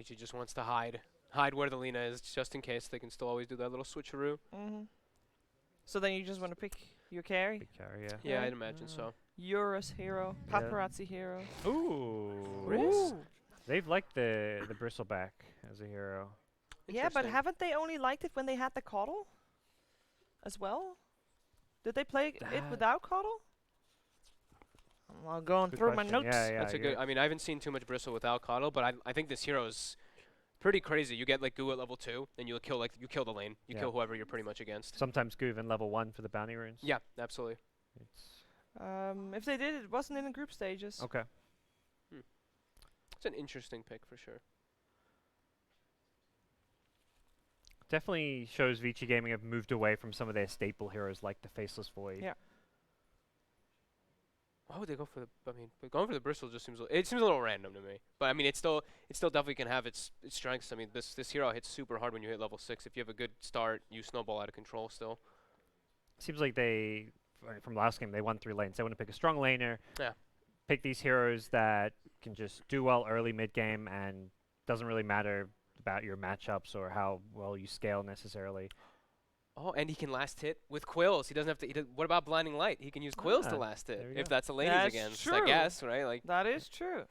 Vici just wants to hide. Hide where the Lina is, just in case they can still always do that little switcheroo. So then you just want to pick your carry? Big carry, yeah. Yeah, Right. I'd imagine so. Eurus hero, Yeah. paparazzi hero. Ooh. Riz? They've liked the bristleback as a hero. Yeah, but Interesting. haven't they only liked it when they had the coddle as well? Did they play it without coddle? I'm going Good through my question. notes. Yeah, That's a good. I mean, I haven't seen too much bristle without coddle, but I think this hero is pretty crazy. You get like goo at level 2, and you kill the lane. You Yeah. kill whoever you're pretty much against. Sometimes go even level 1 for the bounty runes. Yeah, absolutely. It's If they did, it wasn't in the group stages. okay. It's an interesting pick for sure. Definitely shows Vici Gaming have moved away from some of their staple heroes like the Faceless Void. Yeah. Why would they go for the? I mean, but going for the bristle just seems a little random to me. But I mean, it still definitely can have its strengths. I mean, this hero hits super hard when you hit level 6. If you have a good start, you snowball out of control still. Seems like they, from last game, they won 3 lanes. They want to pick a strong laner. Yeah. Pick these heroes that can just do well early, mid game, and doesn't really matter about your matchups or how well you scale necessarily. Oh, and he can last hit with quills. He doesn't have to. What about blinding light? He can use quills to last hit there you if go. that's a lane That's he's against. I true. guess, right? Like, That is true. I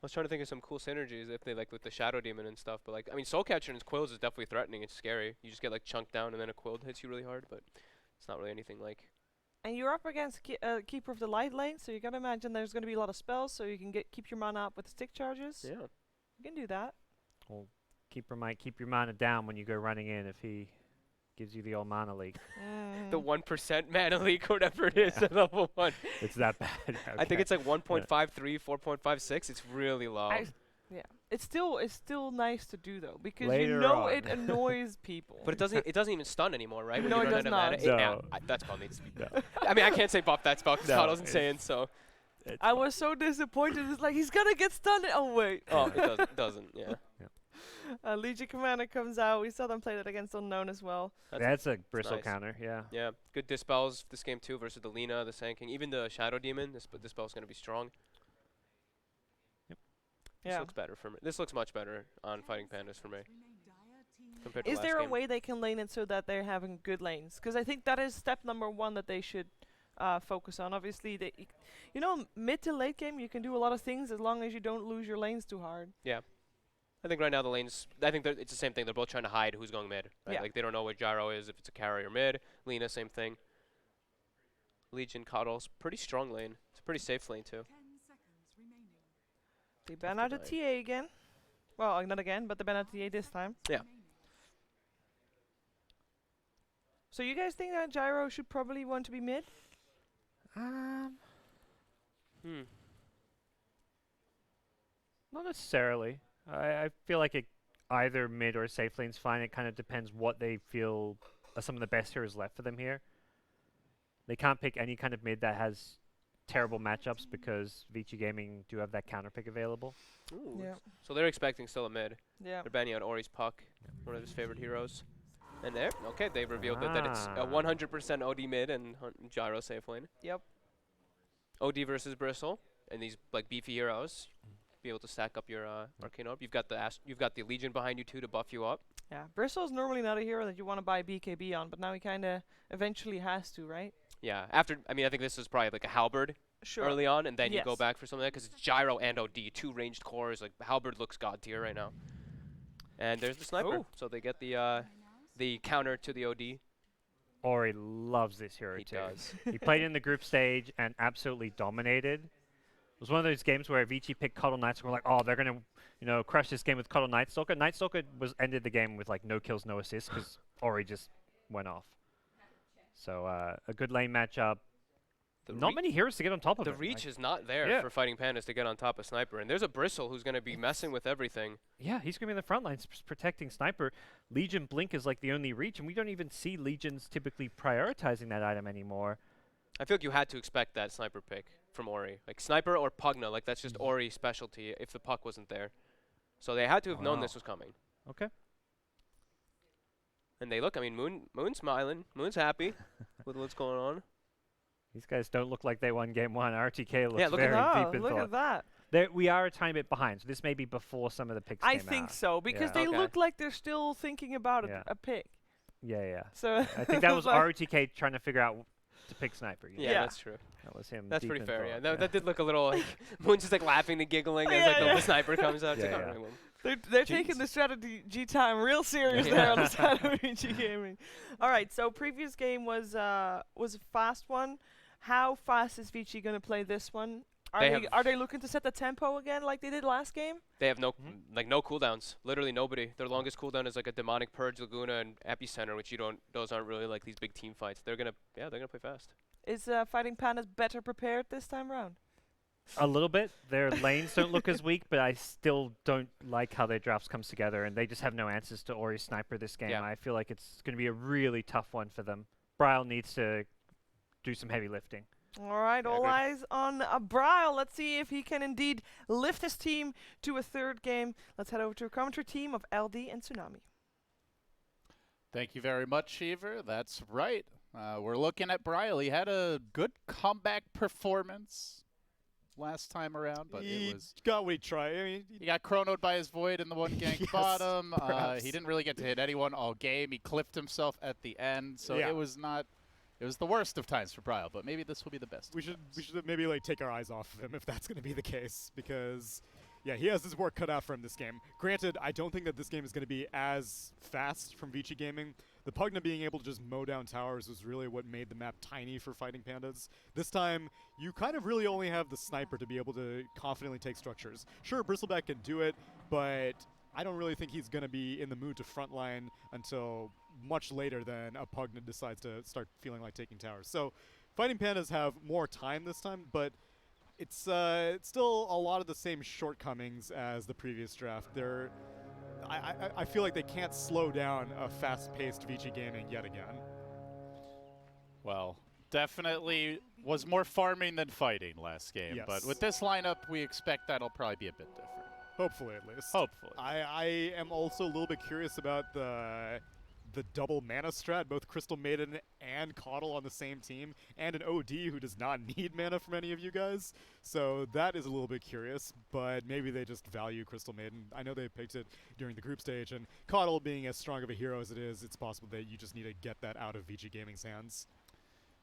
was trying to think of some cool synergies if they like with the Shadow Demon and stuff. But like, I mean, Soul Catcher and his quills is definitely threatening. It's scary. You just get like chunked down and then a quill hits you really hard. But it's not really anything like. And you're up against Keeper of the Light lane, so you gotta imagine there's gonna be a lot of spells, so you can keep your mana up with stick charges. Yeah. You can do that. Well, Keeper might keep your mana down when you go running in if he gives you the old mana leak. The 1% mana leak, or whatever it is, at level 1. It's that bad. I think it's like 1.53, 4.56. It's really low. Yeah, it's still nice to do though, because Later you know on. it annoys people. But it doesn't even stun anymore, right? When No, you it run does out of not. mana? No. That spell needs to be. No. I mean, I can't say buff that spell because No, Coddle's it's- insane. So. I was so disappointed. It's like he's gonna get stunned. Oh wait. Oh, it doesn't. Yeah. Legion Commander comes out. We saw them play that against Unknown as well. That's a bristle nice. counter, yeah. Yeah. Good dispels this game too versus the Lina, the Sand King, even the Shadow Demon. This dispel's gonna be strong. This Yeah. looks better for me. This looks much better on Fighting Pandas for me. Compared to Is last there a game. way they can lane it so that they're having good lanes? Because I think that is step number 1 that they should focus on. Obviously, you know, mid to late game, you can do a lot of things as long as you don't lose your lanes too hard. Yeah. I think right now the lanes, I think it's the same thing. They're both trying to hide who's going mid. Right? Yeah. Like they don't know what Gyro is, if it's a carry or mid. Lina, same thing. Legion, Coddle's pretty strong lane. It's a pretty safe lane too. They ban out the die. TA again. Well, not again, but they ban out the TA this time. Yeah. So you guys think that Gyro should probably want to be mid? Not necessarily. I feel like either mid or safe lane's fine. It kind of depends what they feel are some of the best heroes left for them here. They can't pick any kind of mid that has terrible matchups because Vici Gaming do have that counter pick available. Ooh. Yeah. So they're expecting still a mid. Yeah. They're banning out Ori's Puck, one of his favorite heroes. And there, okay, they've revealed that it's a 100% OD mid and Gyro safe lane. Yep. OD versus Bristle, and these like beefy heroes, be able to stack up your Arcane Orb. You've got the Legion behind you too to buff you up. Yeah. Bristle's normally not a hero that you want to buy BKB on, but now he kind of eventually has to, right? Yeah. After, I mean, I think this is probably like a Halberd Sure. early on, and then you go Yes. back for something like that because it's Gyro and OD, 2 ranged cores. Like Halberd looks god tier right now. And there's the sniper, Oh. so they get the counter to the OD. Ori loves this hero He too. does. He played in the group stage and absolutely dominated. It was one of those games where Vici picked Coddle Knights and we're like, oh, they're going to, crush this game with Coddle Night Stalker. Night Stalker ended the game with like no kills, no assists because Ori just went off. So a good lane matchup. Not many heroes to get on top of The him. reach is not there Yeah. for Fighting Pandas to get on top of Sniper. And there's a Bristle who's going to be messing with everything. Yeah, he's going to be in the front lines protecting Sniper. Legion Blink is like the only reach, and we don't even see Legions typically prioritizing that item anymore. I feel like you had to expect that Sniper pick from Ori. Like Sniper or Pugna, like that's just Ori's specialty if the puck wasn't there. So they had to have known this was coming. Okay. And they look, I mean, Moon's smiling. Moon's happy with what's going on. These guys don't look like they won game 1. RTK looks Yeah, look at very Oh, deep in look thought. at that. We are a tiny bit behind, so this may be before some of the picks I came think out. so, because Yeah. they Okay. look like they're still thinking about Yeah. a pick. Yeah. So I think that was like- ROTK trying to figure out to pick Sniper. You know? Yeah, Yeah. that's true. That was him. That's deep pretty in fair. Yeah, thought, that did look a little like Moon's just like laughing and giggling as Yeah, like yeah. the sniper comes out. It's Yeah, like, yeah. alright, well, they're taking the strategy time real serious Yeah. there on the side of Vici Gaming. All right, so previous game was a fast one. How fast is Vici going to play this one? Are they looking to set the tempo again like they did last game? they have no Mhm. like no cooldowns. Literally nobody. Their longest cooldown is like a demonic purge, Laguna, and Epicenter, which those aren't really like these big team fights. They're gonna play fast. Is Fighting PandaS better prepared this time around? A little bit. Their lanes don't look as weak, but I still don't like how their drafts comes together, and they just have no answers to Ori Sniper this game. Yeah. I feel like it's going to be a really tough one for them. Bryle needs to do some heavy lifting. All right, Yeah, all agreed. eyes on Bryle. Let's see if he can indeed lift his team to a third game. Let's head over to a commentary team of LD and Tsunami. Thank you very much, Shiver. That's right. We're looking at Bryle. He had a good comeback performance last time around, but he it was got what he tried. I mean, he got chronoed by his Void in the one gank Yes, bottom. perhaps. He didn't really get to hit anyone all game. He clipped himself at the end, so Yeah. it was not. It was the worst of times for Bryle, but maybe this will be the best. we of should times. maybe like take our eyes off of him if that's going to be the case, because yeah, he has his work cut out for him this game. Granted, I don't think that this game is going to be as fast from Vici Gaming. The Pugna being able to just mow down towers was really what made the map tiny for Fighting PandaS. This time, you kind of really only have the sniper to be able to confidently take structures. Sure, Bristleback can do it, but I don't really think he's going to be in the mood to frontline until much later than a Pugna decides to start feeling like taking towers. So Fighting PandaS have more time this time, but it's still a lot of the same shortcomings as the previous draft. I feel like they can't slow down a fast-paced Vici Gaming yet again. Well, definitely was more farming than fighting last game, but Yes. with this lineup, we expect that'll probably be a bit different. Hopefully, at least. Hopefully. I am also a little bit curious about the double mana strat, both Crystal Maiden and Coddle on the same team, and an OD who does not need mana from any of you guys. So that is a little bit curious, but maybe they just value Crystal Maiden. I know they picked it during the group stage, and Coddle being as strong of a hero as it is, it's possible that you just need to get that out of Vici Gaming's hands.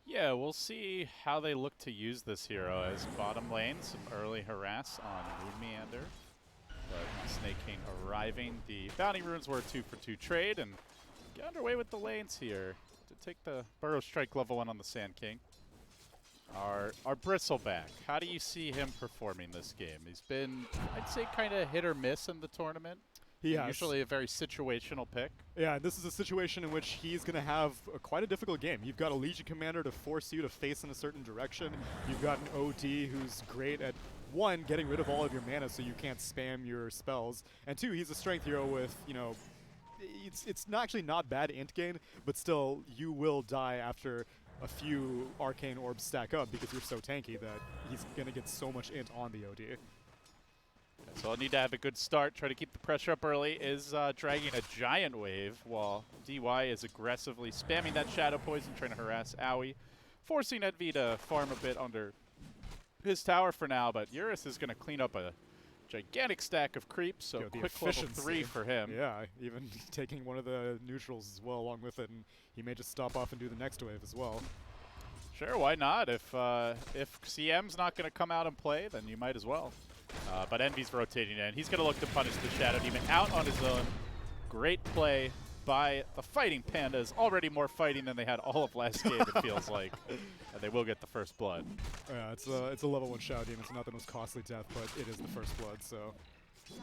Yeah, we'll see how they look to use this hero as bottom lane. Some early harass on Moon Meander. But Snake King arriving. The Bounty Runes were a 2-for-2 trade and get underway with the lanes here to take the Burrow Strike level 1 on the Sand King. Our Bristleback, how do you see him performing this game? He's been, I'd say, kind of hit or miss in the tournament. He has. Usually a very situational pick. Yeah, this is a situation in which he's going to have quite a difficult game. You've got a Legion Commander to force you to face in a certain direction. You've got an OD who's great at, one, getting rid of all of your mana so you can't spam your spells. And two, he's a strength hero with, you know, it's not actually not bad int gain, but still, you will die after a few arcane orbs stack up because you're so tanky that he's going to get so much int on the OD. So I'll need to have a good start, try to keep the pressure up early, is dragging a giant wave while DY is aggressively spamming that Shadow Poison, trying to harass Owie, forcing Envy to farm a bit under his tower for now, but Eurus is going to clean up a gigantic stack of creeps, so Yo, the quick level 3 efficiency. for him. Yeah, even taking one of the neutrals as well along with it, and he may just stop off and do the next wave as well. Sure, why not? If CM's not going to come out and play, then you might as well. But Envy's rotating in. He's going to look to punish the Shadow Demon out on his own. Great play by the Fighting PandaS. Already more fighting than they had all of last game, it feels like. And they will get the first blood. Yeah, it's a level 1 Shadow Demon. It's not the most costly death, but it is the first blood, so.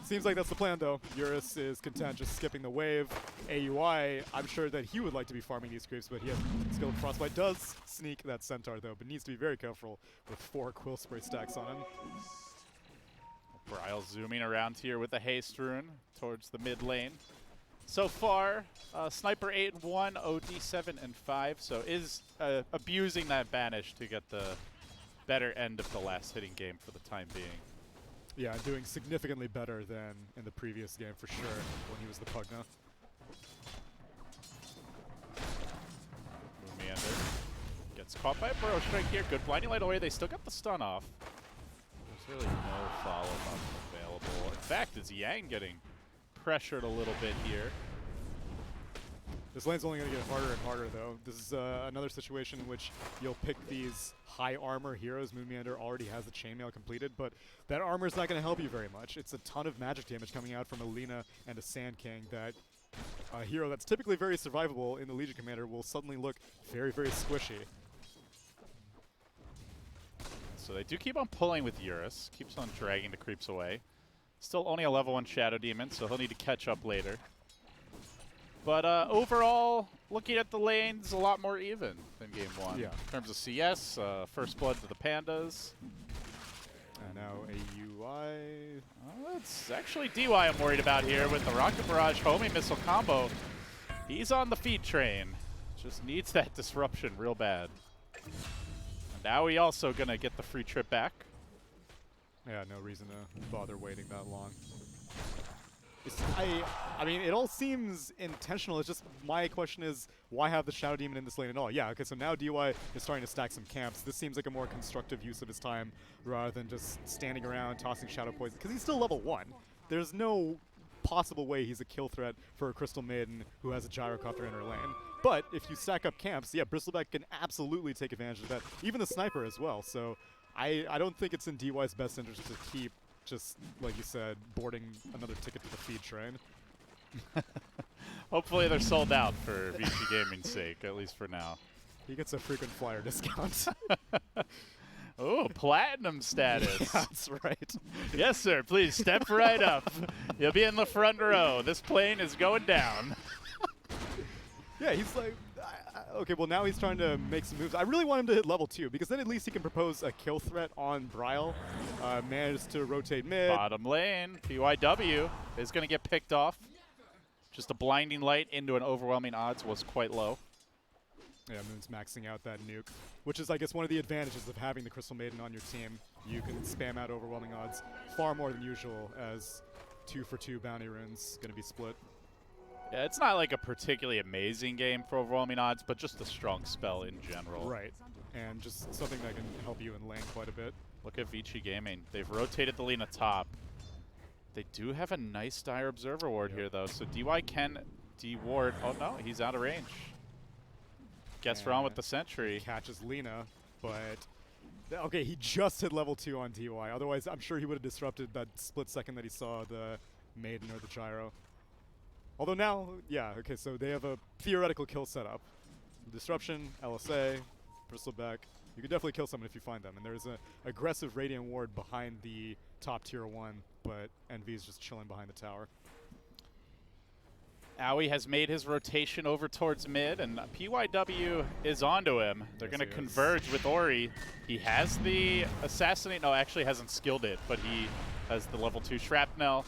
Seems like that's the plan, though. Eurus is content just skipping the wave. AUI, I'm sure that he would like to be farming these creeps, but he has skill of Frostbite. Does sneak that Centaur, though, but needs to be very careful with 4 Quill Spray stacks on him. Bryle zooming around here with the Haste Rune towards the mid lane. So far, Sniper 8 and 1, OD 7 and 5, so is abusing that banish to get the better end of the last hitting game for the time being. Yeah, doing significantly better than in the previous game for sure when he was the Pugna. Meander gets caught by a Burrow Strike here. Good blinding light away. They still got the stun off. There's really no follow-up available. In fact, is Yang getting pressured a little bit here? This lane's only going to get harder and harder, though. This is another situation in which you'll pick these high armor heroes. Moonmeander already has the chainmail completed, but that armor's not going to help you very much. It's a ton of magic damage coming out from Alina and a Sand King that a hero that's typically very survivable in the Legion Commander will suddenly look very, very squishy. So they do keep on pulling with Eurus. Keeps on dragging the creeps away. Still only a level 1 Shadow Demon, so he'll need to catch up later. But overall, looking at the lanes, a lot more even than Game 1. Yeah. In terms of CS, first blood to the PandaS. And now a UI. It's actually DY I'm worried about here with the Rocket Barrage homing missile combo. He's on the feed train. Just needs that disruption real bad. And now he also going to get the free trip back. Yeah, no reason to bother waiting that long. I mean, it all seems intentional. It's just my question is, why have the Shadow Demon in this lane at all? Yeah, okay, so now DY is starting to stack some camps. This seems like a more constructive use of his time rather than just standing around tossing Shadow Poison, because he's still level 1. There's no possible way he's a kill threat for a Crystal Maiden who has a Gyrocopter in her lane. But if you stack up camps, yeah, Bristleback can absolutely take advantage of that. Even the Sniper as well. So I don't think it's in DY's best interest to keep, just like you said, boarding another ticket to the feed train. Hopefully they're sold out for Vici Gaming's sake, at least for now. He gets a frequent flyer discount. Oh, platinum status. Yeah, that's right. Yes, sir. Please step right up. You'll be in the front row. This plane is going down. Yeah, he's like, okay, well now he's trying to make some moves. I really want him to hit level 2, because then at least he can propose a kill threat on Bryle. Manages to rotate mid. Bottom lane, PYW is going to get picked off. Just a blinding light into an overwhelming odds was quite low. Yeah, Moon's maxing out that nuke, which is, I guess, one of the advantages of having the Crystal Maiden on your team. You can spam out overwhelming odds far more than usual, as 2 for 2 bounty runes going to be split. Yeah, it's not like a particularly amazing game for overwhelming odds, but just a strong spell in general. Right, and just something that can help you in lane quite a bit. Look at Vici Gaming. They've rotated the Lina top. They do have a nice Dire Observer ward here, though, so DY can de-ward. Oh, no, he's out of range. Gets around with the Sentry. Catches Lina, but okay, he just hit level 2 on DY. Otherwise, I'm sure he would have disrupted that split second that he saw the Maiden or the Gyro. Although now, yeah, okay, so they have a theoretical kill setup. Disruption, LSA, Bristleback. You could definitely kill someone if you find them. And there's an aggressive Radiant Ward behind the top tier 1, but Envy is just chilling behind the tower. Aoi has made his rotation over towards mid, and PYW is onto him. They're going to converge with Ori. He has the Assassinate. No, actually hasn't skilled it, but he has the level 2 Shrapnel.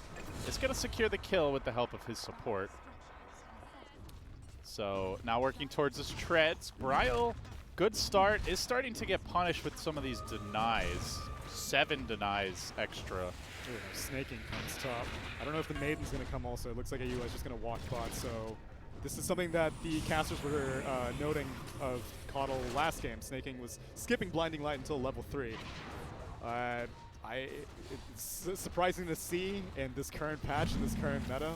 It's going to secure the kill with the help of his support. So now working towards his treads. Bryle, good start, is starting to get punished with some of these denies. 7 denies extra. Ooh, snaking comes top. I don't know if the Maiden's going to come also. It looks like AU is just going to walk bot, so this is something that the casters were noting of Coddle last game. Snaking was skipping Blinding Light until level 3. It's surprising to see in this current patch, in this current meta,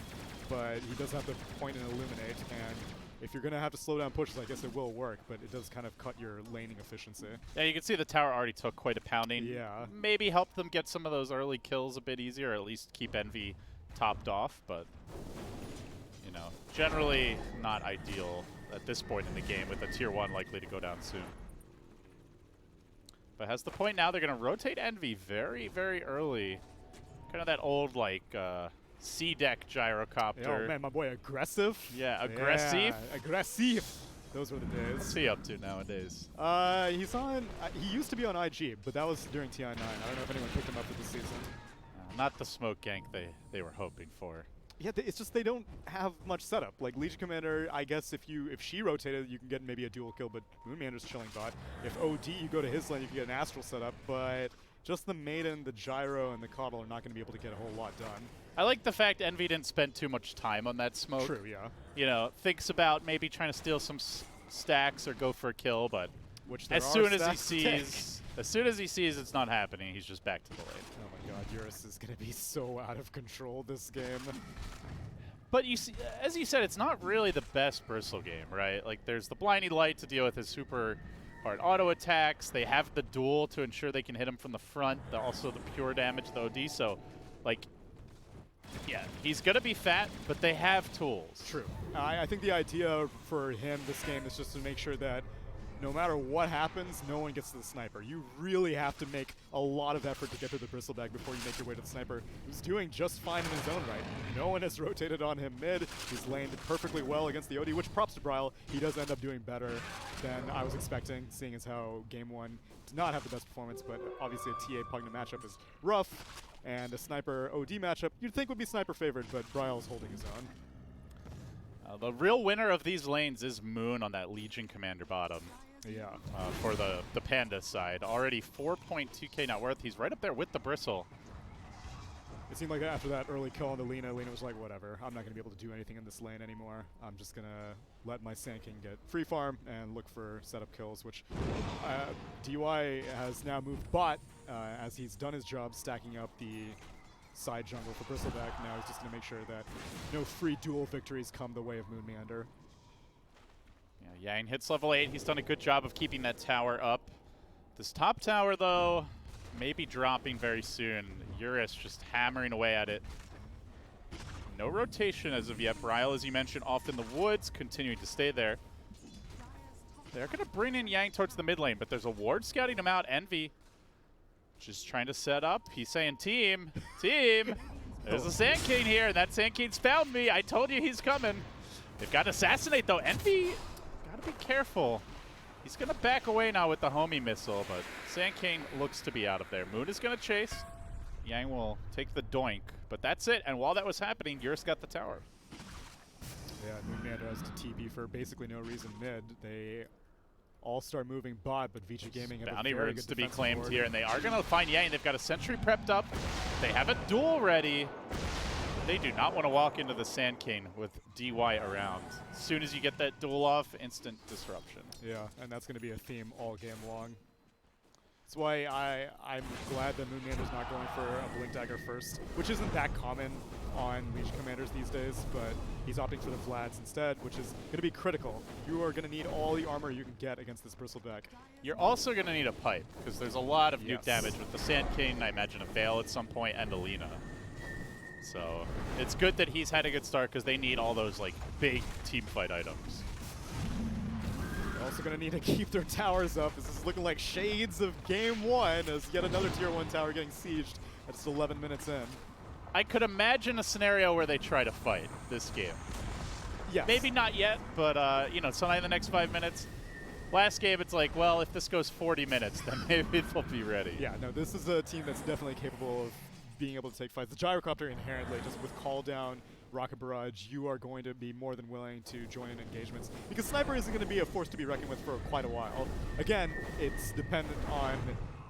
but he does have the point in Illuminate, and if you're going to have to slow down pushes, I guess it will work, but it does kind of cut your laning efficiency. Yeah, you can see the tower already took quite a pounding. Yeah. Maybe help them get some of those early kills a bit easier, or at least keep Envy topped off, but, you know, generally not ideal at this point in the game with a tier 1 likely to go down soon. But has the point now, they're going to rotate Envy very, very early. Kind of that old, like, C-deck Gyrocopter. Yeah, oh man, my boy, aggressive. Yeah, aggressive. Yeah, aggressive. Those were the days. What's he up to nowadays? He's on. He used to be on IG, but that was during TI9. I don't know if anyone picked him up for this season. Not the smoke gank they were hoping for. Yeah, it's just they don't have much setup. Like Legion Commander, I guess if she rotated, you can get maybe a dual kill, but Moonmeander's chilling bot. If OD, you go to his lane, you can get an Astral setup, but just the Maiden, the Gyro, and the Coddle are not going to be able to get a whole lot done. I like the fact Envy didn't spend too much time on that smoke. True, yeah. You know, thinks about maybe trying to steal some stacks or go for a kill, but Which as soon as he sees As soon as he sees it's not happening, he's just back to the lane. Oh my god, Eurus is going to be so out of control this game. But you see, as you said, it's not really the best Bristle game, right? Like, there's the Blinding Light to deal with his super hard auto attacks. They have the duel to ensure they can hit him from the front. Also the pure damage, the OD. So, like, yeah, he's going to be fat, but they have tools. True. I think the idea for him this game is just to make sure that no matter what happens, no one gets to the sniper. You really have to make a lot of effort to get to the bristleback before you make your way to the sniper, who's doing just fine in his own right. No one has rotated on him mid. He's laned perfectly well against the OD, which props to Bryle. He does end up doing better than I was expecting, seeing as how Game 1 did not have the best performance, but obviously a TA Pugna matchup is rough, and a sniper OD matchup you'd think would be sniper favored, but Bryle's holding his own. The real winner of these lanes is Moon on that Legion Commander bottom. Yeah. For the PandaS side. Already 4.2k net worth. He's right up there with the Bristle. It seemed like after that early kill on the Lina was like, whatever, I'm not going to be able to do anything in this lane anymore. I'm just going to let my Sand King get free farm and look for setup kills, which DY has now moved bot as he's done his job stacking up the side jungle for Bristleback. Now he's just going to make sure that no free duel victories come the way of Moon Meander. Yeah, Yang hits level 8. He's done a good job of keeping that tower up. This top tower, though, may be dropping very soon. Eurus just hammering away at it. No rotation as of yet. Bryle, as you mentioned, off in the woods, continuing to stay there. They're going to bring in Yang towards the mid lane, but there's a ward scouting him out. Envy just trying to set up. He's saying, team, team. There's a Sand King here, and that Sand King's found me. I told you he's coming. They've got to assassinate, though. Envy, got to be careful. He's going to back away now with the homie missile, but Sand King looks to be out of there. Moon is going to chase. Yang will take the doink, but that's it. And while that was happening, Eurus got the tower. Yeah, Moon Meander has to TP for basically no reason mid. They all start moving bot, but Vici Gaming have Bounty a very runes good to be defensive claimed board. here, and they are going to find Yang. They've got a sentry prepped up. They have a duel ready. They do not want to walk into the Sand King with DY around. As soon as you get that duel off, instant disruption. Yeah, and that's going to be a theme all game long. That's why I'm glad that Moon Meander's not going for a Blink Dagger first, which isn't that common on Legion Commanders these days, but he's opting for the Vlads instead, which is going to be critical. You are going to need all the armor you can get against this Bristleback. You're also going to need a pipe, because there's a lot of nuke damage with the Sand King, I imagine a Veil at some point, and a Lina. So it's good that he's had a good start, because they need all those like big team fight items. They're also going to need to keep their towers up. This is looking like shades of Game 1 as yet another Tier 1 tower getting sieged at just 11 minutes in. I could imagine a scenario where they try to fight this game. Yes. Maybe not yet, but you know, sometime in the next 5 minutes. Last game, it's like, well, if this goes 40 minutes, then maybe they'll be ready. Yeah, no, this is a team that's definitely capable of being able to take fights. The Gyrocopter inherently, just with call down, rocket barrage, you are going to be more than willing to join in engagements, because Sniper isn't going to be a force to be reckoned with for quite a while. Again, it's dependent on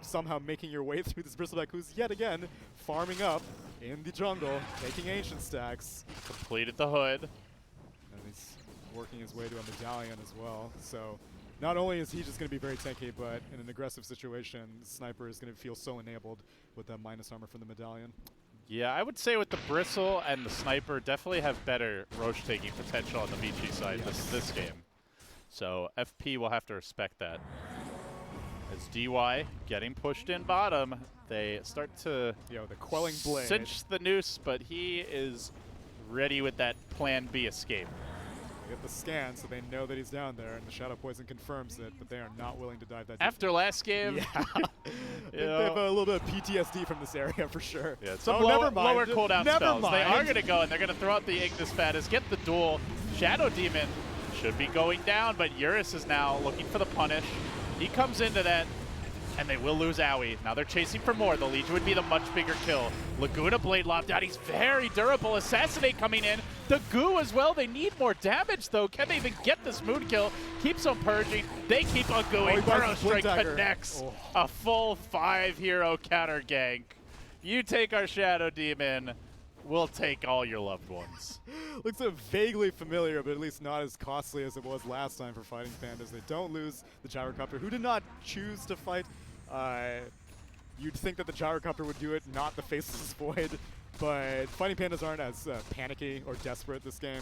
somehow making your way through this Bristleback, who's yet again farming up in the jungle, taking ancient stacks. Completed the hood. And he's working his way to a medallion as well. So not only is he just going to be very tanky, but in an aggressive situation, Sniper is going to feel so enabled with that minus armor from the medallion. Yeah, I would say with the Bristle and the Sniper definitely have better Roche taking potential on the Vici side this game. So FP will have to respect that. As DY getting pushed in bottom, they start to The quelling blade. cinch the noose, but he is ready with that plan B escape. They get the scan, so they know that he's down there, and the Shadow Poison confirms it, but they are not willing to dive that deep. After last game, Yeah. They you have know, a little bit of PTSD from this area for sure. yeah, some never mind. lower cooldown Never spells. They mind. are going to go, and they're going to throw out the Ignis Fatus, get the duel. Shadow Demon should be going down, but Eurus is now looking for the punish. He comes into that, and they will lose Owie. Now they're chasing for more. The Legion would be the much bigger kill. Laguna Blade lobbed out. He's very durable. Assassinate coming in. The Goo as well. They need more damage, though. Can they even get this moon kill? Keeps on purging. They keep on gooing. he buys Burrow his Blink Strike Dagger. connects. Oh. A full 5-hero counter gank. You take our Shadow Demon. We'll take all your loved ones. Looks vaguely familiar, but at least not as costly as it was last time for fighting PandaS. They don't lose the Gyrocopter, who did not choose to fight You'd think that the gyrocopter would do it, not the Faceless Void, but Fighting Pandas aren't as panicky or desperate this game.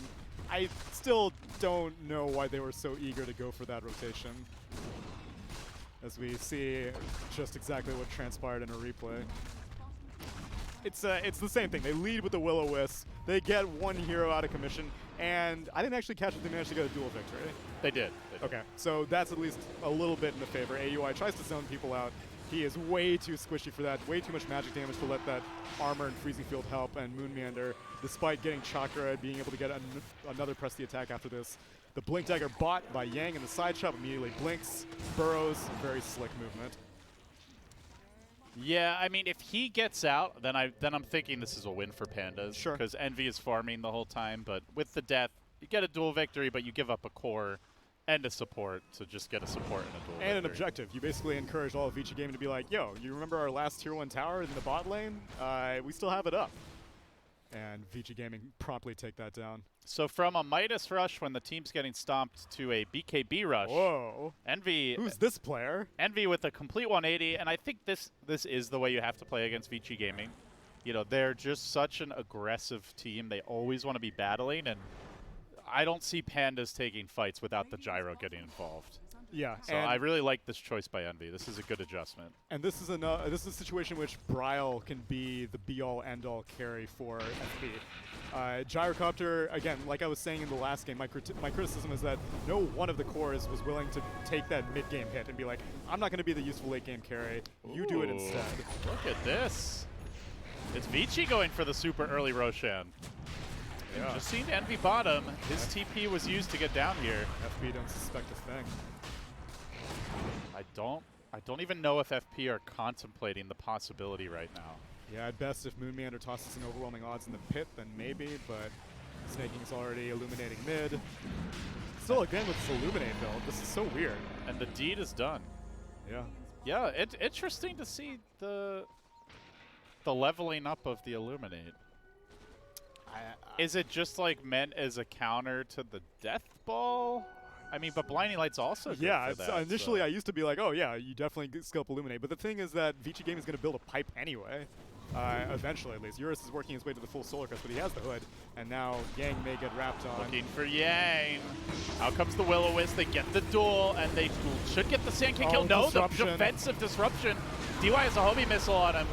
I still don't know why they were so eager to go for that rotation, as we see just exactly what transpired in a replay. It's the same thing. They lead with the Will-O-Wisp. They get one hero out of commission, and I didn't actually catch if they managed to get a dual victory. They did. Okay, so that's at least a little bit in the favor. AUI tries to zone people out. He is way too squishy for that, way too much magic damage to let that armor and freezing field help, and Moon Meander, despite getting Chakra, being able to get another press the attack after this. The Blink Dagger bought by Yang in the side shot, immediately blinks, burrows, very slick movement. Yeah, I mean, if he gets out, then I'm thinking this is a win for Pandas. Sure. Because Envy is farming the whole time, but with the death, you get a dual victory, but you give up a core and a support to just get a support and a dual victory. And an objective. You basically encourage all of Vici Gaming to be like, yo, you remember our last Tier 1 tower in the bot lane? We still have it up. And Vici Gaming promptly take that down. So from a Midas rush when the team's getting stomped to a BKB rush. Whoa. Envy. Who's this player? Envy with a complete 180, and I think this is the way you have to play against Vici Gaming. You know, they're just such an aggressive team. They always want to be battling, and I don't see Pandas taking fights without the gyro getting involved. Yeah. So I really like this choice by Envy. This is a good adjustment. And this is a situation in which Bryle can be the be-all, end-all carry for FP. Gyrocopter, again, like I was saying in the last game, my criticism is that no one of the cores was willing to take that mid-game hit and be like, I'm not going to be the useful late-game carry. You do it Ooh, instead. Look at this. It's Vici going for the super early Roshan. Yeah. Just seen Envy bottom. His TP was used to get down here. FP don't suspect a thing. I don't even know if FP are contemplating the possibility right now. Yeah, at best, if Moon Meander tosses an overwhelming odds in the pit, then maybe, but Snaking is already illuminating mid. Still, again, with this Illuminate build, this is so weird. And the deed is done. Yeah. Yeah, it's interesting to see the leveling up of the Illuminate. Is it just like meant as a counter to the Death Ball? I mean, but Blinding Light's also good for that. Initially so. I used to be like, oh yeah, you definitely skill up Illuminate, but the thing is that Vici Gaming is going to build a pipe anyway. Eventually, at least. Eurus is working his way to the full Solar Crest, but he has the hood, and now Yang may get wrapped on. Looking for Yang. Out comes the Will-O-Wisp. They get the duel, and they should get the Sand King kill. No, disruption. The defensive disruption. DY has a homie missile on him.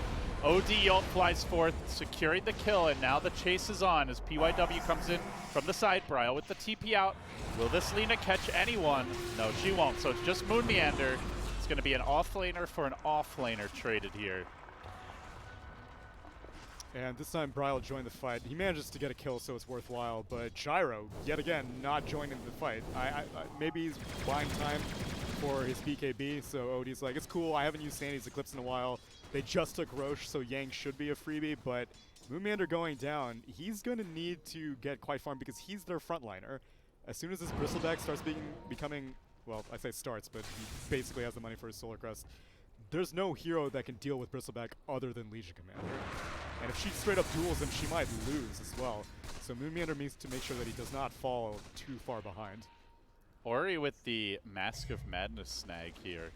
OD Yolt flies forth, securing the kill, and now the chase is on as PYW comes in from the side. Bryle with the TP out. Will this Lina catch anyone? No, she won't. So it's just Moon Meander. It's going to be an off-laner for an off-laner traded here. And this time Bryle joined the fight. He manages to get a kill, so it's worthwhile, but Gyro, yet again, not joining the fight. Maybe he's buying time for his BKB, so OD's like, it's cool, I haven't used Sandy's Eclipse in a while. They just took Roche, so Yang should be a freebie, but Moon Meander going down, he's going to need to get quite farm because he's their frontliner. As soon as this Bristleback starts becoming, well, I say starts, but he basically has the money for his Solar Crest, there's no hero that can deal with Bristleback other than Legion Commander. And if she straight up duels him, she might lose as well. So Moon Meander needs to make sure that he does not fall too far behind. Ori with the Mask of Madness snag here.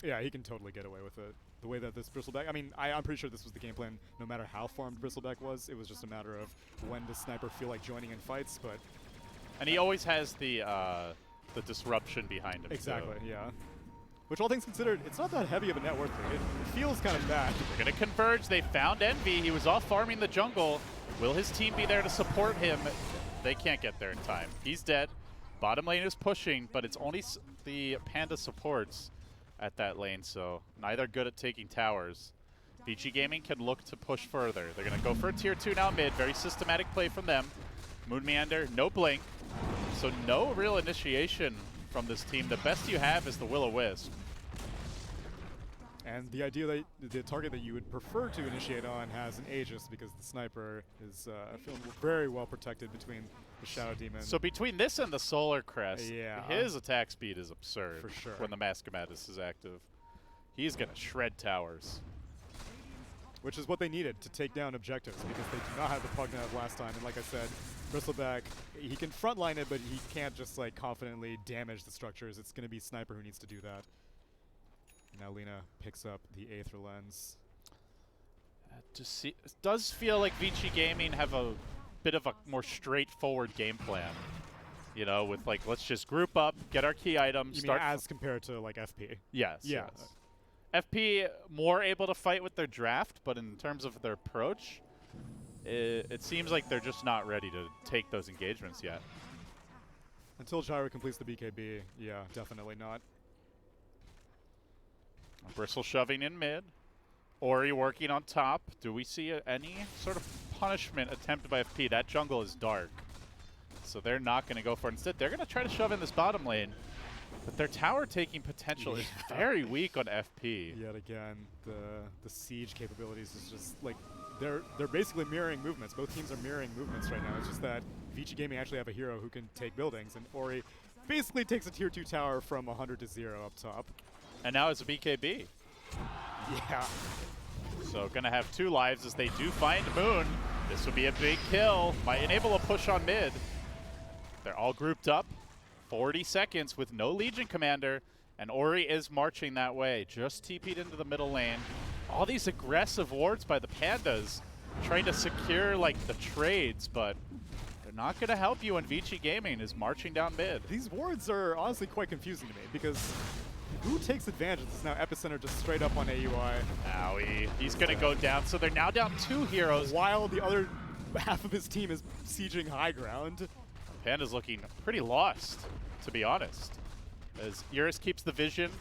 Yeah, he can totally get away with it. The way that this Bristleback, I mean, I'm pretty sure this was the game plan no matter how farmed Bristleback was. It was just a matter of when does Sniper feel like joining in fights, but... And he always has the disruption behind him. Exactly, too. yeah. Which, all things considered, it's not that heavy of a net worth thing. It feels kind of bad. They're going to converge. They found Envy. He was off farming the jungle. Will his team be there to support him? They can't get there in time. He's dead. Bottom lane is pushing, but it's only the Panda supports at that lane, so neither good at taking towers. Vici Gaming can look to push further. They're going to go for a tier 2 now mid. Very systematic play from them. Moon Meander, no blink. So no real initiation from this team. The best you have is the Will-O-Wisp. And the idea that the target that you would prefer to initiate on has an Aegis because the Sniper is feeling very well protected between the Shadow Demon. So between this and the Solar Crest, yeah, his attack speed is absurd for sure when the Mask of Madness is active. He's going to shred towers. Which is what they needed to take down objectives because they do not have the Pugna of last time. And like I said, Bristleback, he can frontline it, but he can't just like confidently damage the structures. It's going to be Sniper who needs to do that. Now Lena picks up the Aether Lens. It does feel like Vici Gaming have a bit of a more straightforward game plan. You know, with like, let's just group up, get our key items, You start. mean as compared to like FP? Yes. Yeah. Yes. FP more able to fight with their draft, but in terms of their approach, it seems like they're just not ready to take those engagements yet. Until Gyro completes the BKB, yeah, definitely not. Bristle shoving in mid. Ori working on top. Do we see any sort of punishment attempted by FP? That jungle is dark, so they're not going to go for it. Instead, they're going to try to shove in this bottom lane. But their tower taking potential is very weak on FP. Yet again, the siege capabilities is just like they're basically mirroring movements. Both teams are mirroring movements right now. It's just that Vici Gaming actually have a hero who can take buildings, and Ori basically takes a tier 2 tower from 100 to 0 up top. And now it's a BKB. Yeah. So gonna have 2 lives as they do find Moon. This would be a big kill. Might enable a push on mid. They're all grouped up. 40 seconds with no Legion commander, and Ori is marching that way. Just TP'd into the middle lane. All these aggressive wards by the PandaS, trying to secure like the trades, but they're not gonna help you when Vici Gaming is marching down mid. These wards are honestly quite confusing to me because who takes advantage of this now? Epicenter just straight up on AUI. Owie. He's gonna go down, so they're now down 2 heroes. While the other half of his team is sieging high ground. PandaS looking pretty lost, to be honest. As Eurus keeps the vision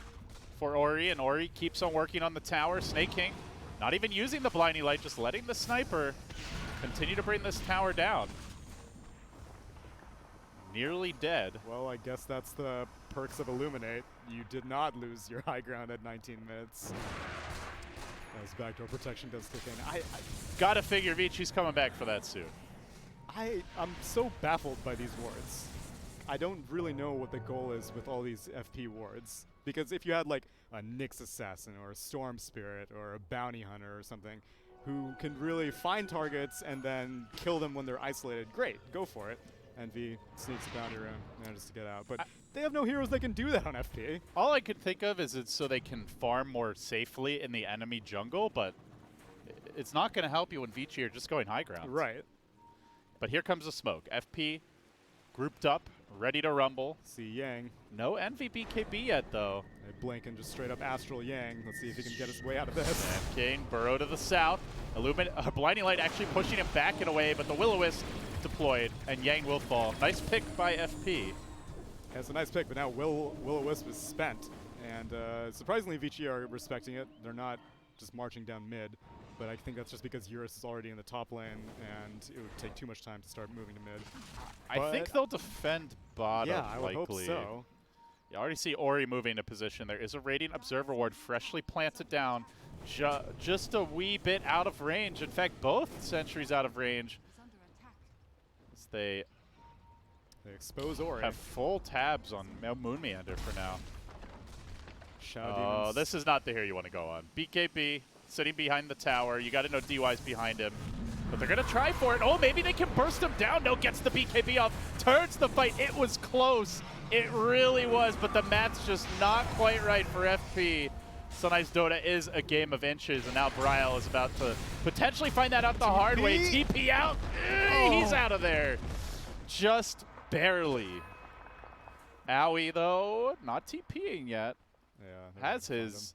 for Ori, and Ori keeps on working on the tower. Snake King not even using the blinding light, just letting the sniper continue to bring this tower down. Nearly dead. Well, I guess that's the perks of Illuminate. You did not lose your high ground at 19 minutes. As backdoor protection does kick in. Gotta figure Vici's coming back for that soon. I'm so baffled by these wards. I don't really know what the goal is with all these FP wards. Because if you had like a Nyx Assassin or a Storm Spirit or a Bounty Hunter or something who can really find targets and then kill them when they're isolated, great, go for it. Envy sneaks the bounty room, manages to get out. But they have no heroes that can do that on FP. All I could think of is it's so they can farm more safely in the enemy jungle, but it's not going to help you when Vici are just going high ground. Right. But here comes the smoke. FP grouped up, ready to rumble. See Yang. No Envy BKB yet, though. They blink and just straight up Astral Yang. Let's see if he can get his way out of this. And King burrow to the south. Blinding Light actually pushing him back and away, but the Will-O-Wisp deployed, and Yang will fall. Nice pick by FP. Yeah, it's a nice pick, but now Will-O-Wisp is spent. And surprisingly, Vici are respecting it. They're not just marching down mid. But I think that's just because Eurus is already in the top lane, and it would take too much time to start moving to mid. I think they'll defend bottom, yeah, I would likely. hope so. You already see Ori moving to position. There is a Radiant Observer ward freshly planted down, just a wee bit out of range. In fact, both sentries out of range. As they expose Ori. have full tabs on Moon Meander for now. Shadow Oh, Demons. this is not the hero you want to go on. BKB sitting behind the tower. You got to know DY's behind him. But they're going to try for it. Oh, maybe they can burst him down. No, gets the BKB off. Turns the fight. It was close. It really was, but the math's just not quite right for FP. Sunrise Dota is a game of inches, and now Brial is about to potentially find that out the hard way. TP out. He's out of there. Just barely. Owie, though, not TPing yet. Yeah, Has his.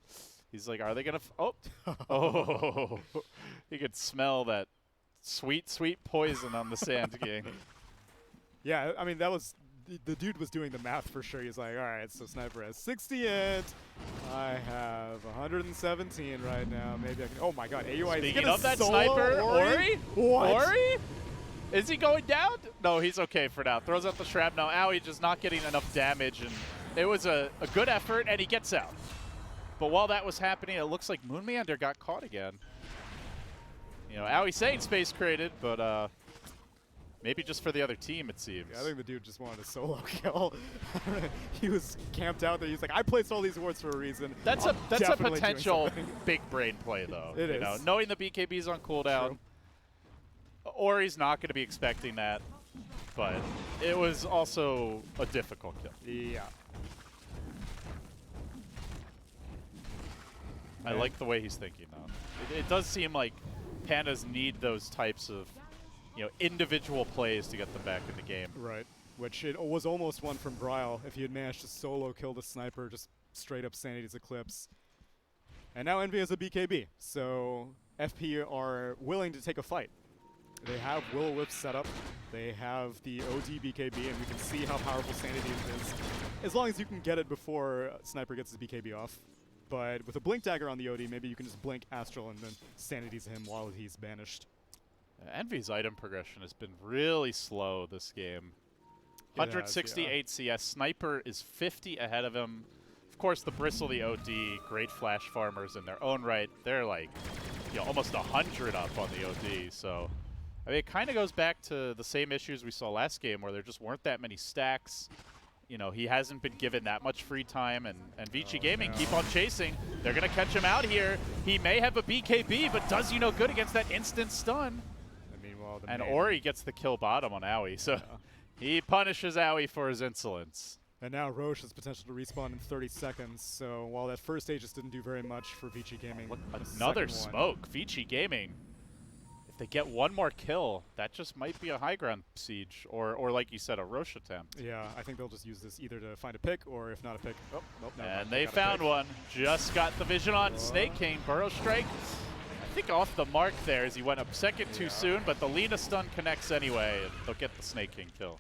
He's like, are they going to... Oh. He could smell that sweet, sweet poison on the Sand King. Yeah, I mean, that was... The dude was doing the math for sure. He's like, all right, so Sniper has 60 int. I have 117 right now. Maybe I can... Oh, my God. AUI is Speaking gonna of that solo Sniper, Ori? What? Ori? Is he going down? No, he's okay for now. Throws out the shrapnel. Owie just not getting enough damage, and it was a good effort, and he gets out. But while that was happening, it looks like Moon Meander got caught again. You know, Owie saying space created, but maybe just for the other team, it seems. Yeah, I think the dude just wanted a solo kill. He was camped out there. He's like, I placed all these wards for a reason. That's I'm a definitely doing potential something." big brain play, though. It you is. know, knowing the BKB's on cooldown. True. Ori's not going to be expecting that, but it was also a difficult kill. Yeah. I like the way he's thinking, though. It does seem like PandaS need those types of, individual plays to get them back in the game. Right. Which it was almost one from Bryle if he had managed to solo kill the sniper, just straight up Sanity's Eclipse. And now Envy has a BKB, so FP are willing to take a fight. They have Will-O-Wisp set up, they have the OD BKB, and we can see how powerful Sanity is, as long as you can get it before Sniper gets his BKB off. But with a Blink Dagger on the OD, maybe you can just blink Astral and then Sanity's him while he's banished. Envy's item progression has been really slow this game. It has, 168 CS. Sniper is 50 ahead of him. Of course, the Bristle, the OD, great flash farmers in their own right. They're like, almost 100 up on the OD. So, I mean, it kind of goes back to the same issues we saw last game, where there just weren't that many stacks. He hasn't been given that much free time, and Vici Gaming keep on chasing. They're gonna catch him out here. He may have a BKB, but does you no good against that instant stun. And meanwhile, the And main- Ori gets the kill bottom on Owie, so he punishes Owie for his insolence. And now Roche has potential to respawn in 30 seconds, so while that first stage just didn't do very much for Vici Gaming. Look, the another second one- smoke. Vici Gaming. If they get one more kill, that just might be a high ground siege, or like you said, a Roche attempt. Yeah, I think they'll just use this either to find a pick, or if not a pick, oh, nope, never mind, And they got a found pick. one. Just got the vision on Snake King. Burrow Strike, I think off the mark there as he went up second too soon, but the Lina stun connects anyway, and they'll get the Snake King kill.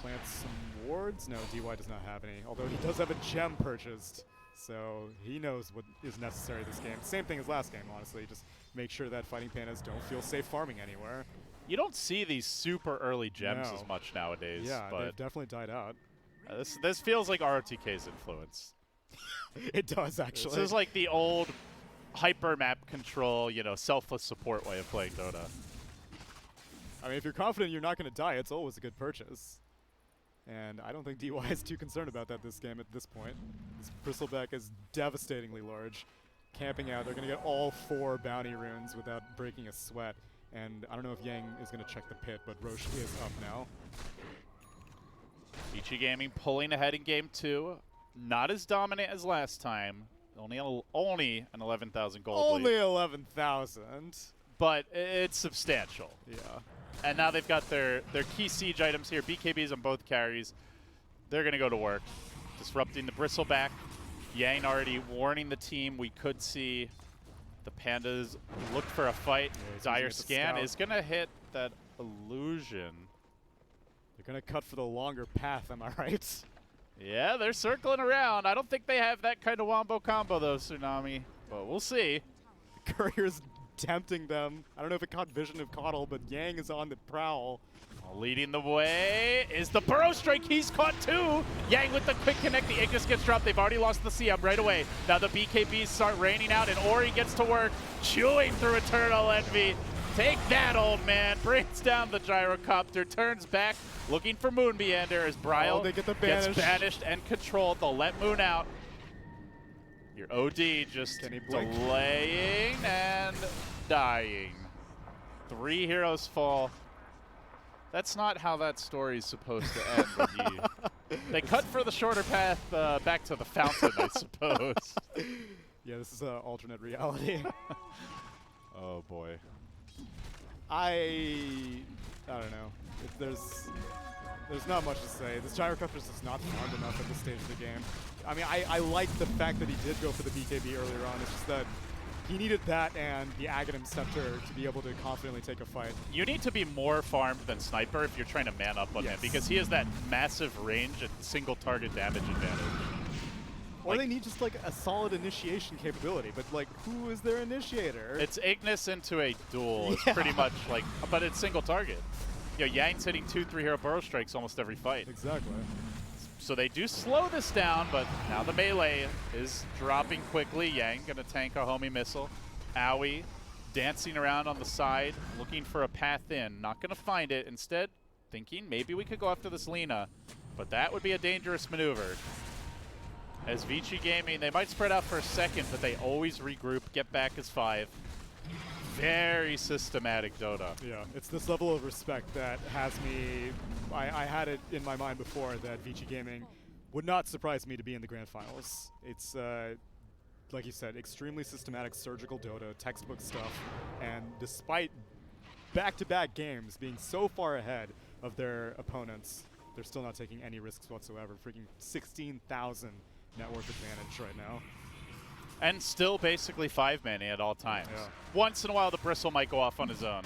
Plants some wards? No, DY does not have any, although he does have a gem purchased. So he knows what is necessary this game. Same thing as last game, honestly. Just make sure that fighting pandas don't feel safe farming anywhere. You don't see these super early gems No. as much nowadays, Yeah, but they've definitely died out. this feels like ROTK's influence. It does, actually. This is like the old hyper map control, selfless support way of playing Dota. I mean, if you're confident you're not going to die, it's always a good purchase. And I don't think DY is too concerned about that this game at this point. This Bristleback is devastatingly large. Camping out, they're going to get all 4 bounty runes without breaking a sweat. And I don't know if Yang is going to check the pit, but Roche is up now. Vici Gaming pulling ahead in game 2. Not as dominant as last time. Only an 11,000 gold Only lead. 11,000. But it's substantial. Yeah. And now they've got their key siege items here. BKBs on both carries. They're going to go to work. Disrupting the Bristleback. Yang already warning the team we could see the PandaS look for a fight. Yeah, he's Dire using it to Scan scout. is going to hit that illusion. They're going to cut for the longer path, am I right? Yeah, they're circling around. I don't think they have that kind of wombo combo, though, Tsunami. But we'll see. Courier's tempting them. I don't know if it caught vision of Coddle, but Yang is on the prowl. Leading the way is the Burrow Strike. He's caught too. Yang with the quick connect. The Ignis gets dropped. They've already lost the CM right away. Now the BKBs start raining out, and Ori gets to work, chewing through Eternal Envy. Take that, old man. Brings down the gyrocopter, turns back, looking for Moon Meander as Bryle they get the gets banish. banished and controlled. They'll let Moon out. Your OD just Can he blink? delaying and dying. 3 heroes fall. That's not how that story's supposed to end. They cut for the shorter path back to the fountain, I suppose. Yeah, this is an alternate reality. Oh boy. I don't know. There's not much to say. This gyrocopter is just not farmed enough at this stage of the game. I mean, I like the fact that he did go for the BKB earlier on. It's just that he needed that and the Aghanim Scepter to be able to confidently take a fight. You need to be more farmed than Sniper if you're trying to man up on him, Yes. because he has that massive range and single target damage advantage. Or Like- they need just like a solid initiation capability, but like who is their initiator? It's Ignis into a duel. It's Yeah. pretty much like, but it's single target. Yang's hitting 2-3 hero Burrow Strikes almost every fight. Exactly. So they do slow this down, but now the melee is dropping quickly. Yang gonna tank a homie missile. Owie dancing around on the side, looking for a path in. Not gonna find it. Instead, thinking maybe we could go after this Lina, but that would be a dangerous maneuver. As Vici Gaming, they might spread out for a second, but they always regroup, get back as 5. Very systematic Dota. Yeah, it's this level of respect that has me. I had it in my mind before that Vici Gaming would not surprise me to be in the grand finals. It's like you said, extremely systematic surgical Dota, textbook stuff, and despite back-to-back games being so far ahead of their opponents, they're still not taking any risks whatsoever. Freaking 16,000 net worth advantage right now. And still basically 5-manning at all times. Yeah. Once in a while, the Bristle might go off on his own.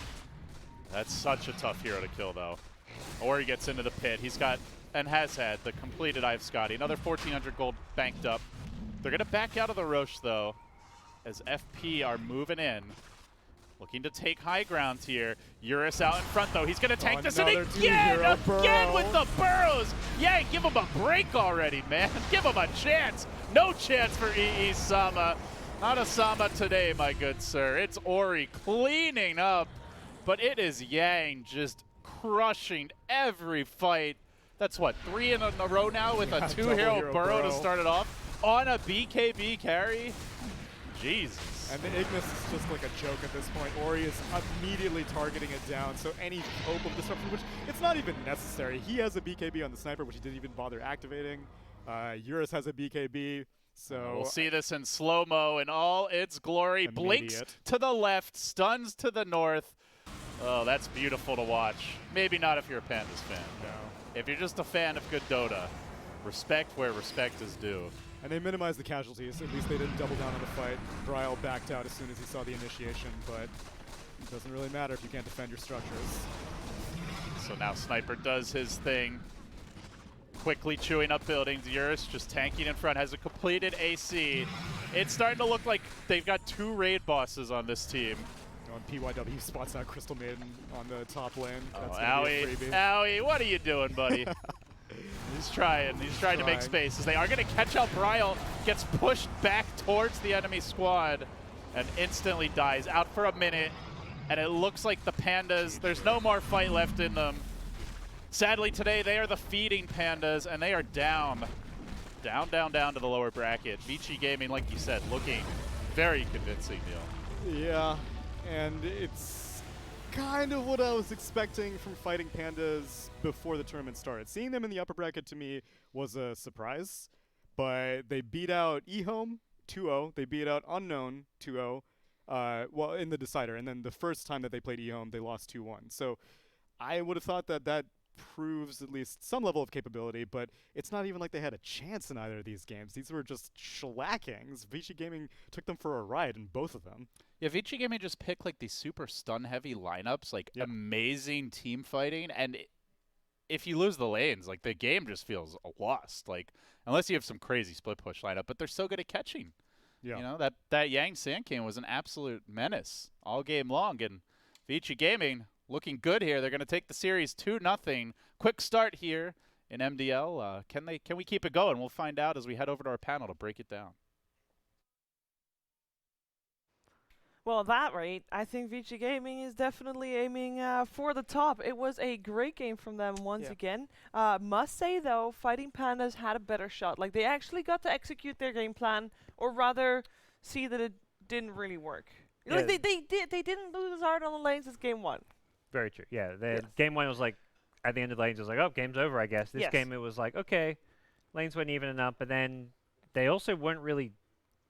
That's such a tough hero to kill, though. Or he gets into the pit. He's got, and has had, the completed Eye of Scotty. Another 1,400 gold banked up. They're going to back out of the Roche, though, as FP are moving in. Looking to take high ground here. Eurus out in front, though. He's going to tank this, and again with the burrows. Yeah, give him a break already, man. Give him a chance. No chance for EE Sama. Not a Sama today, my good sir. It's Ori cleaning up, but it is Yang just crushing every fight. That's what, 3 in a row now with a 2-hero burrow to start it off on a BKB carry? Jesus. And the Ignis is just like a joke at this point. Ori is immediately targeting it down, so any hope of disruption, which it's not even necessary. He has a BKB on the sniper, which he didn't even bother activating. Eurus has a BKB, so... We'll see this in slow-mo in all its glory. Blinks to the left, stuns to the north. Oh, that's beautiful to watch. Maybe not if you're a PandaS fan. No. If you're just a fan of good Dota, respect where respect is due. And they minimized the casualties. At least they didn't double down on the fight. Bryle backed out as soon as he saw the initiation, but it doesn't really matter if you can't defend your structures. So now Sniper does his thing. Quickly chewing up buildings. Eurus just tanking in front, has a completed AC. It's starting to look like they've got 2 raid bosses on this team. And PYW spots out Crystal Maiden on the top lane. Oh, That's gonna be a Owie, freebie. Owie, what are you doing, buddy? He's trying to make space as they are going to catch out Bryle. Gets pushed back towards the enemy squad and instantly dies out for a minute. And it looks like the PandaS, there's no more fight left in them. Sadly today, they are the feeding PandaS and they are down. Down to the lower bracket. Vici Gaming, like you said, looking very convincing, Neil. Yeah, and it's kind of what I was expecting from fighting PandaS before the tournament started. Seeing them in the upper bracket to me was a surprise, but they beat out eHome 2-0. They beat out Unknown 2-0, well, in the decider. And then the first time that they played eHome, they lost 2-1. So I would have thought that that proves at least some level of capability, but it's not even like they had a chance in either of these games. These were just shellackings. Vici Gaming took them for a ride in both of them. Yeah, Vici Gaming just picked like these super stun-heavy lineups, like amazing team fighting, and if you lose the lanes, like the game just feels lost. Like unless you have some crazy split push lineup, but they're so good at catching. Yeah. You know, that Yang Sand King was an absolute menace all game long, and Vici Gaming looking good here. They're going to take the series 2-0. Quick start here in MDL. Can we keep it going? We'll find out as we head over to our panel to break it down. Well, at that rate, I think Vici Gaming is definitely aiming for the top. It was a great game from them once again. Must say, though, fighting PandaS had a better shot. Like, they actually got to execute their game plan, or rather, see that it didn't really work. Yeah. Like, they didn't lose as hard on the lanes as game 1. Very true. Yeah, game 1 was like, at the end of the lanes, it was like, oh, game's over, I guess. This game, it was like, okay, lanes weren't even enough, but then they also weren't really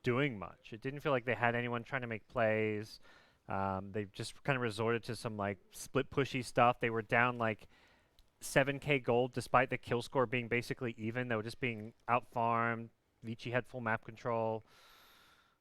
doing much. It didn't feel like they had anyone trying to make plays. They just kind of resorted to some like split pushy stuff. They were down like 7k gold despite the kill score being basically even. They were just being out farmed. Vici had full map control.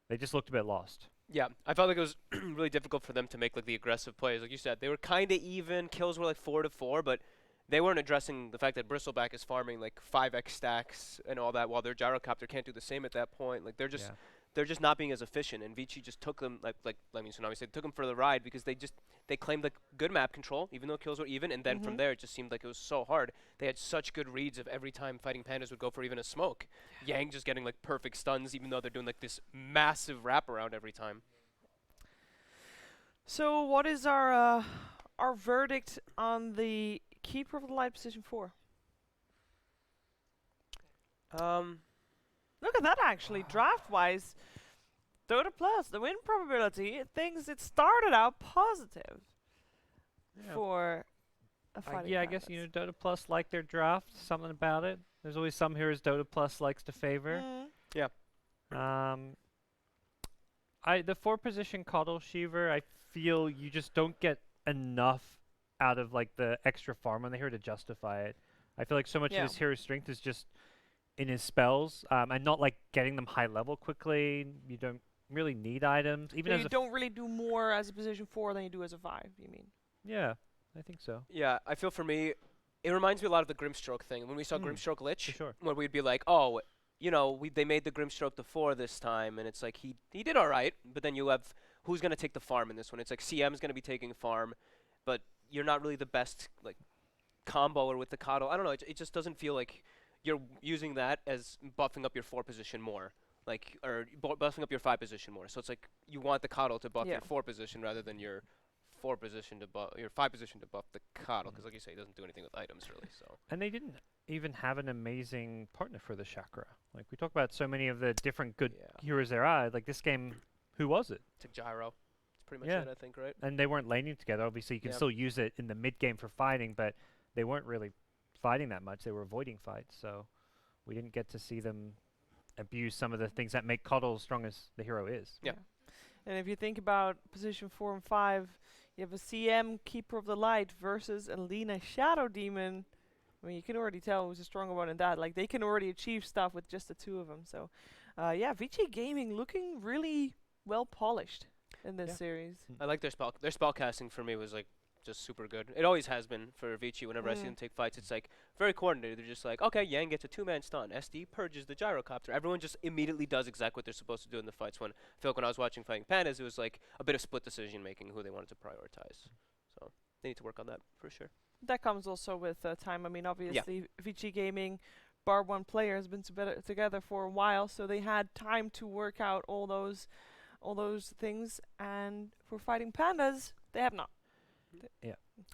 They just looked a bit lost. Yeah, I felt like it was really difficult for them to make like the aggressive plays. Like you said, they were kind of even. Kills were like 4-4, but they weren't addressing the fact that Bristleback is farming like 5x stacks and all that, while their Gyrocopter can't do the same at that point. Like they're just not being as efficient, and Vici just took them like Tsunami said, took them for the ride because they claimed like good map control, even though kills were even, and then from there it just seemed like it was so hard. They had such good reads of every time fighting PandaS would go for even a smoke. Yang just getting like perfect stuns, even though they're doing like this massive wraparound every time. So what is our verdict on the keeper of the light position 4? Look at that, actually. Draft-wise, Dota Plus, the win probability, it started out positive for a fighting I guess, PandaS. Dota Plus like their draft, something about it. There's always some heroes Dota Plus likes to favor. Yeah. the 4-position Coddle Sheaver, I feel you just don't get enough out of like the extra farm on the hero to justify it. I feel like so much Yeah. of his hero's strength is just in his spells, and not like getting them high level quickly. You don't really need items, even So as you don't really do more as a position 4 than you do as a 5, you mean? yeah, I think so. Yeah, I feel for me, it reminds me a lot of the Grimstroke thing. When we saw Grimstroke Lich, For sure. where we'd be like, oh, you know, they made the Grimstroke the 4 this time, and it's like he did all right, but then you have who's going to take the farm in this one? It's like CM's going to be taking farm, but you're not really the best like comboer with the Coddle. I don't know, it just doesn't feel like you're using that as buffing up your 4 position more. Like, or buffing up your 5 position more. So it's like you want the Coddle to buff Yeah. your 4 position rather than your 4 position to buff your 5 position to buff the Coddle, because like you say, it doesn't do anything with items really. So And they didn't even have an amazing partner for the Chakra. Like we talk about so many of the different good yeah, heroes there are. Like this game, who was it? took Gyro. It's pretty much Yeah. it, I think, right? And they weren't laning together. Obviously, you can Yep. still use it in the mid game for fighting, but they weren't really fighting that much. They were avoiding fights, so we didn't get to see them abuse some of the things that make Coddle as strong as the hero is. Yeah. And if you think about position 4 and 5, you have a CM Keeper of the Light versus a Lina Shadow Demon. I mean, you can already tell who's the stronger one in that. Like, they can already achieve stuff with just the 2 of them. So, yeah, Vici Gaming looking really well polished in this Yeah. series. I like their spell casting for me was like just super good. It always has been for Vici. Whenever I see them take fights, it's like very coordinated. They're just like, okay, Yang gets a 2-man stun. SD purges the gyrocopter. Everyone just immediately does exactly what they're supposed to do in the fights. When I feel like when I was watching Fighting Pandas, it was like a bit of split decision making who they wanted to prioritize. So they need to work on that for sure. That comes also with time. I mean, obviously, Vici Gaming, Bar 1 player has been together for a while, so they had time to work out all those things. And for Fighting Pandas, they have not.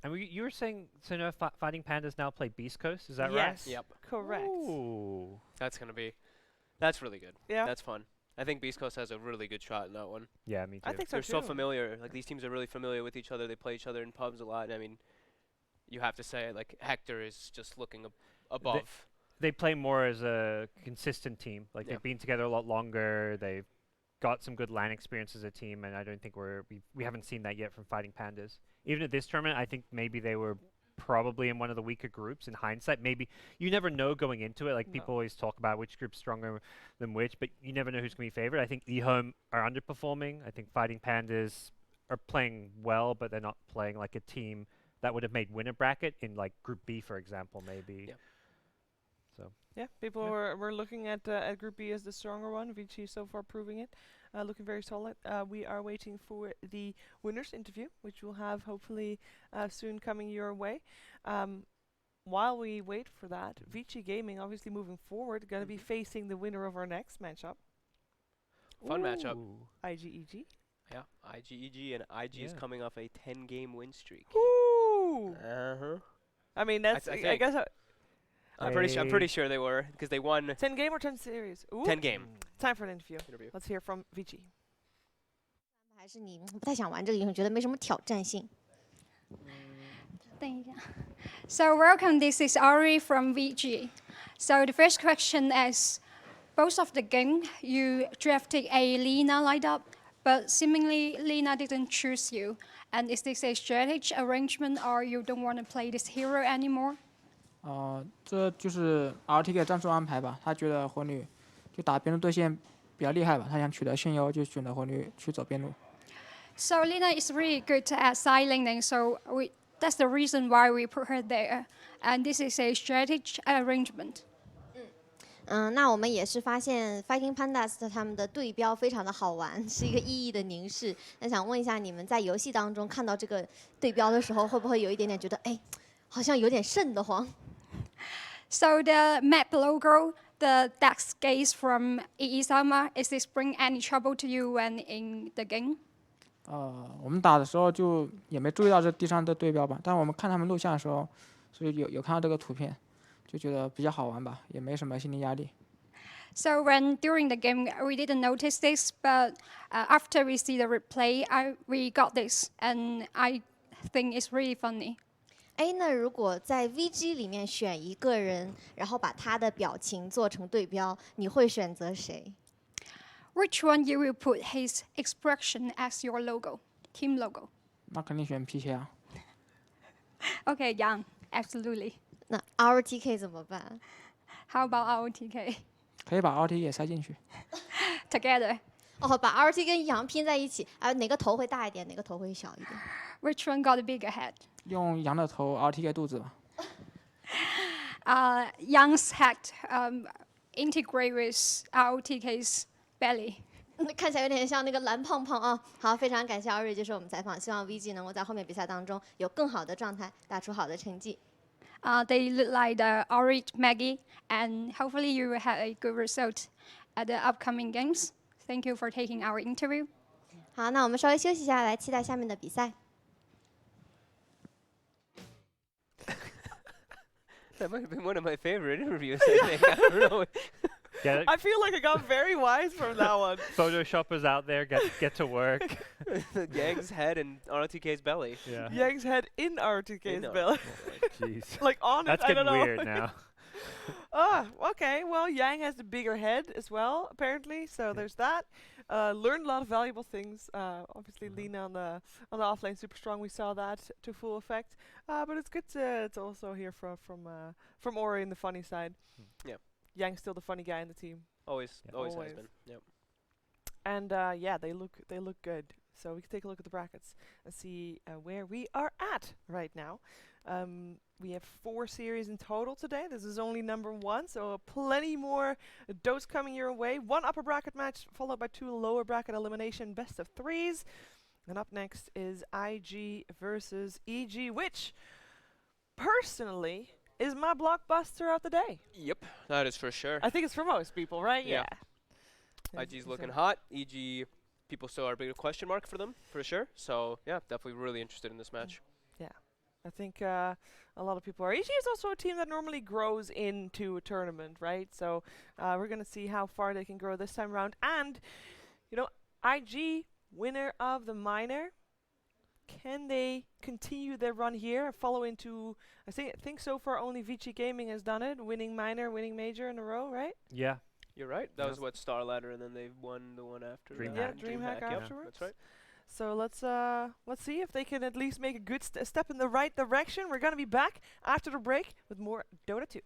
And you were saying, so no, Fighting Pandas now play Beast Coast, is that Yes. right? Yep, Correct. Ooh. that's really good. Yeah. That's fun. I think Beast Coast has a really good shot in that one. Yeah, me too. I think so They're so too. familiar. Like these teams are really familiar with each other. They play each other in pubs a lot. I mean, you have to say like Hector is just looking above. They play more as a consistent team. Like Yeah. they've been together a lot longer. They've got some good LAN experience as a team, and I don't think we haven't seen that yet from Fighting Pandas. Even at this tournament, I think maybe they were probably in one of the weaker groups in hindsight. Maybe you never know going into it. Like No. people always talk about which group's stronger than which, but you never know who's going to be favored. I think eHome are underperforming. I think Fighting Pandas are playing well, but they're not playing like a team that would have made winner bracket in like Group B, for example, maybe. Yeah. So Yeah, people Yeah. were looking at Group B as the stronger one. Vici so far proving it, looking very solid. We are waiting for the winners interview, which we'll have hopefully soon coming your way. While we wait for that, Vici Gaming obviously moving forward, going to be facing the winner of our next matchup, Fun matchup. Ooh. IGEG. Yeah, IGEG, and IG is Yeah. coming off a 10-game win streak. Ooh! Uh-huh. I mean, that's I I think. guess I'm pretty sure they were, because they won 10 game or 10 series. Ooh. 10 game Time for an interview. interview. Let's hear from Vici. 还是你不太想玩这个游戏，觉得没什么挑战性？等一下。So welcome, this is Ari from VG. So the first question is, both of the game you drafted a Lina lineup, but seemingly Lina didn't choose you. And is this a strategy arrangement, or you don't want to play this hero anymore? 这就是 RTK 战术安排吧。他觉得火女就打边路对线比较厉害吧，他想取得先优，就选择火女去走边路。So Lina is really good at side laning, so that's the reason why we put her there. And this is a strategy arrangement. 那我们也是发现 Fighting PandaS 他们的对标非常的好玩，是一个意义的凝视。那想问一下，你们在游戏当中看到这个对标的时候，会不会有一点点觉得，哎，好像有点瘆得慌？ So the map logo, the Dex gaze from Iisama, is this bring any trouble to you when in the game? 我们打的时候就也没注意到这地上的对标吧，但我们看他们录像的时候，所以有看到这个图片，就觉得比较好玩吧，也没什么心理压力。 So when during the game we didn't notice this, but after we see the replay, we got this, and I think it's really funny. 哎，那如果在 VG 里面选一个人，然后把他的表情做成对标，你会选择谁？ which one you will put his expression as your logo, team logo? 那肯定选 PK 啊。 Okay, Yang, absolutely. 那 RTK 怎么办？ How about our TK 可以把 RT 也塞进去。 together? 哦，把 RT 跟羊拼在一起，哪个头会大一点，哪个头会小一点？ Which one got a bigger head? 用羊的头 RTK 肚子吧。 Yang's head integrate with our TK's belly. 看起来有点像那个蓝胖胖啊。好，非常感谢2位接受我们采访，希望 Vici 能够在后面比赛当中有更好的状态，打出好的成绩。 They look like the orange Maggie, and hopefully you will have a good result at the upcoming games. Thank you for taking our interview. 好，那我们稍微休息一下，来期待下面的比赛。 That might have been one of my favorite interviews, I think. I don't know. Get it? I feel like I got very wise from that one. Photoshoppers out there, get to work. Yang's head and RTK's belly. Yeah. Yang's head in RTK's In belly. Jeez. Like on That's it, I don't getting know. weird now. Okay. Well, Yang has the bigger head as well, apparently. So there's that. Learned a lot of valuable things. Obviously, Lina on the offlane super strong. We saw that to full effect. But it's good to also hear from Ori in the funny side. Yeah. Yang's still the funny guy in the team. Always has Always. been. Yep. And yeah, they look good. So we can take a look at the brackets and see where we are at right now. We have 4 series in total today. This is only number 1, so plenty more dose coming your way. 1 upper bracket match followed by 2 lower bracket elimination best of 3s. And up next is IG versus EG, which personally is my blockbuster of the day. Yep, that is for sure. I think it's for most people, right? Yeah. Yeah. IG's looking hot. EG, people still are a big question mark for them, for sure. So, yeah, definitely really interested in this match. I think a lot of people are. EG is also a team that normally grows into a tournament, right? So we're going to see how far they can grow this time around. And, you know, IG, winner of the minor. Can they continue their run here? Follow into, I think so far only Vici Gaming has done it, winning minor, winning major in a row, right? Yeah. You're right. That Yeah. was what, Star Ladder, and then they won the one after. DreamHack. Yeah, and DreamHack yeah, afterwards. that's right. So let's see if they can at least make a good step in the right direction. We're going to be back after the break with more Dota 2.